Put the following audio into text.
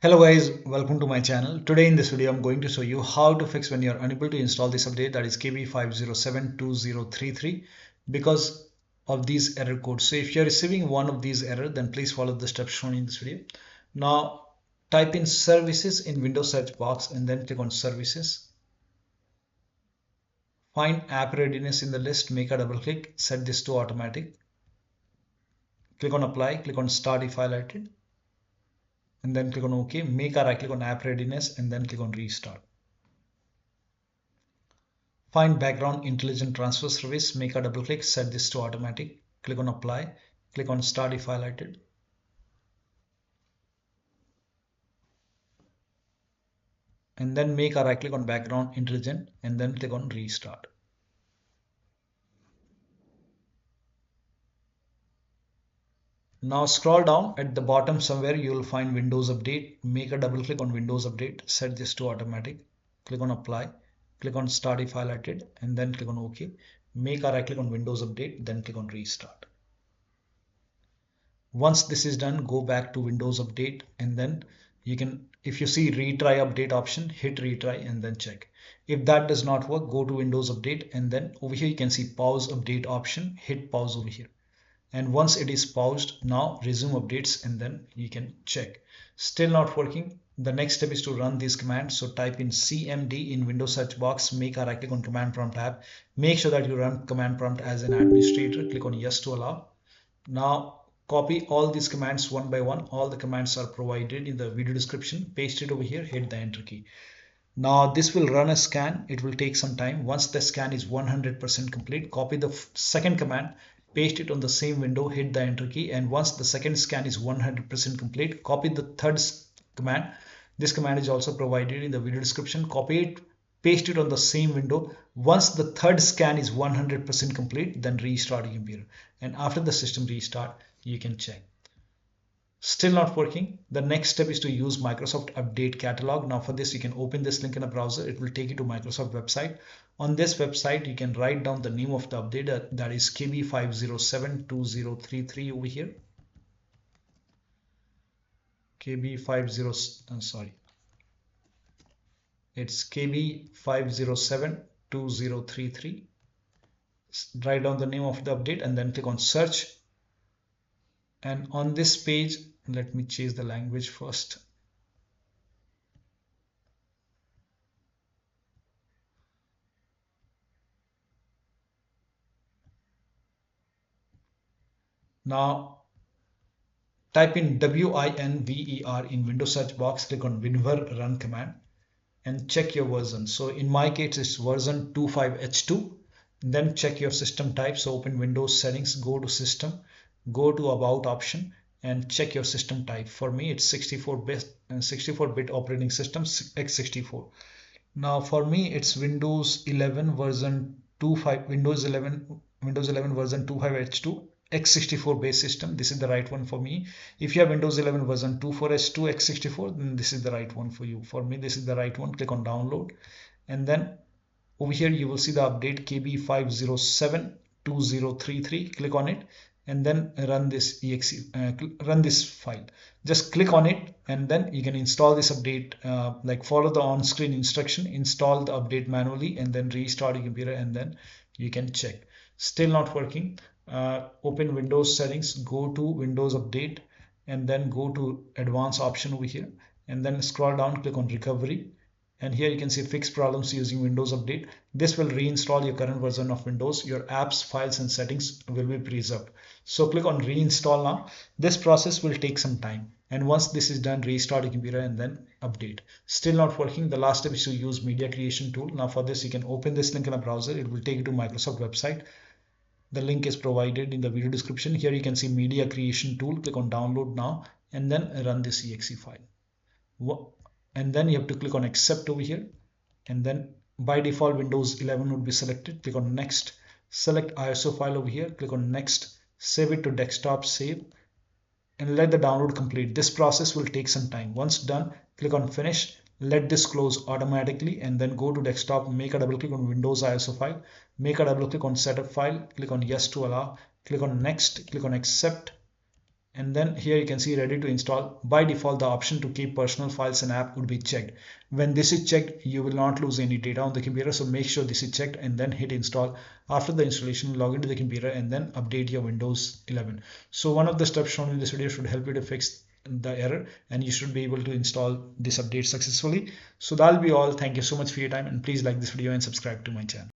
Hello guys, welcome to my channel. Today in this video I'm going to show you how to fix when you're unable to install this update, that is KB5072033, because of these error codes. So if you're receiving one of these errors, then please follow the steps shown in this video. Now type in services in Windows search box and then click on services. Find app readiness in the list, make a double click, set this to automatic. Click on apply, click on start if highlighted, and then click on OK. Make a right click on app readiness and then click on restart. Find background intelligent transfer service, make a double click, set this to automatic, click on apply, click on start if highlighted. And then make a right click on background intelligent and then click on restart. Now scroll down at the bottom somewhere, you will find Windows Update. Make a double click on Windows Update, set this to automatic, click on apply, click on start if highlighted and then click on OK. Make a right click on Windows Update, then click on restart. Once this is done, go back to Windows Update and then you can, if you see retry update option, hit retry and then check. If that does not work, go to Windows Update and then over here you can see pause update option, hit pause over here. And once it is paused, now resume updates and then you can check. Still not working. The next step is to run this command. So type in CMD in Windows search box, make a right click on command prompt tab. Make sure that you run command prompt as an administrator. Click on yes to allow. Now copy all these commands one by one. All the commands are provided in the video description. Paste it over here, hit the enter key. Now this will run a scan. It will take some time. Once the scan is 100% complete, copy the second command, paste it on the same window, hit the enter key, and once the second scan is 100% complete, copy the third command. This command is also provided in the video description. Copy it, paste it on the same window. Once the third scan is 100% complete, then restart your computer, and after the system restart you can check. Still not working. The next step is to use Microsoft Update Catalog. Now for this you can open this link in a browser. It will take you to Microsoft website. On this website you can write down the name of the update, that is KB5072033 over here. It's KB5072033. Write down the name of the update and then click on search. And on this page, let me change the language first. Now type in WINVER in Windows search box, click on WinVer run command and check your version. So in my case it's version 25H2. Then check your system type. So open Windows settings, go to system, go to about option and check your system type. For me it's 64-bit operating system, x64. Now for me it's Windows 11 version 25, Windows 11 version 25H2 x64 base system. This is the right one for me. If you have Windows 11 version 24H2 x64, then this is the right one for you. For me this is the right one. Click on download and then over here you will see the update KB5072033. Click on it and then run this run this file. Just click on it and then you can install this update, like follow the on-screen instruction, install the update manually and then restart your computer and then you can check. Still not working. Open Windows settings, go to Windows Update and then go to advanced option over here and then scroll down, click on recovery. And here you can see fix problems using Windows Update. This will reinstall your current version of Windows. Your apps, files and settings will be preserved. So click on reinstall now. This process will take some time. And once this is done, restart your computer and then update. Still not working. The last step is to use media creation tool. Now for this, you can open this link in a browser. It will take you to Microsoft website. The link is provided in the video description. Here you can see media creation tool. Click on download now and then run this exe file. And then you have to click on accept over here and then by default Windows 11 would be selected. Click on next, select ISO file over here, click on next, save it to desktop, save and let the download complete. This process will take some time. Once done, click on finish, let this close automatically and then go to desktop, make a double click on Windows ISO file, make a double click on setup file, click on yes to allow, click on next, click on accept and then here you can see ready to install. By default, the option to keep personal files and app would be checked. When this is checked, you will not lose any data on the computer, so make sure this is checked and then hit install. After the installation, log into the computer and then update your Windows 11. So one of the steps shown in this video should help you to fix the error, and you should be able to install this update successfully. So that'll be all. Thank you so much for your time, and please like this video and subscribe to my channel.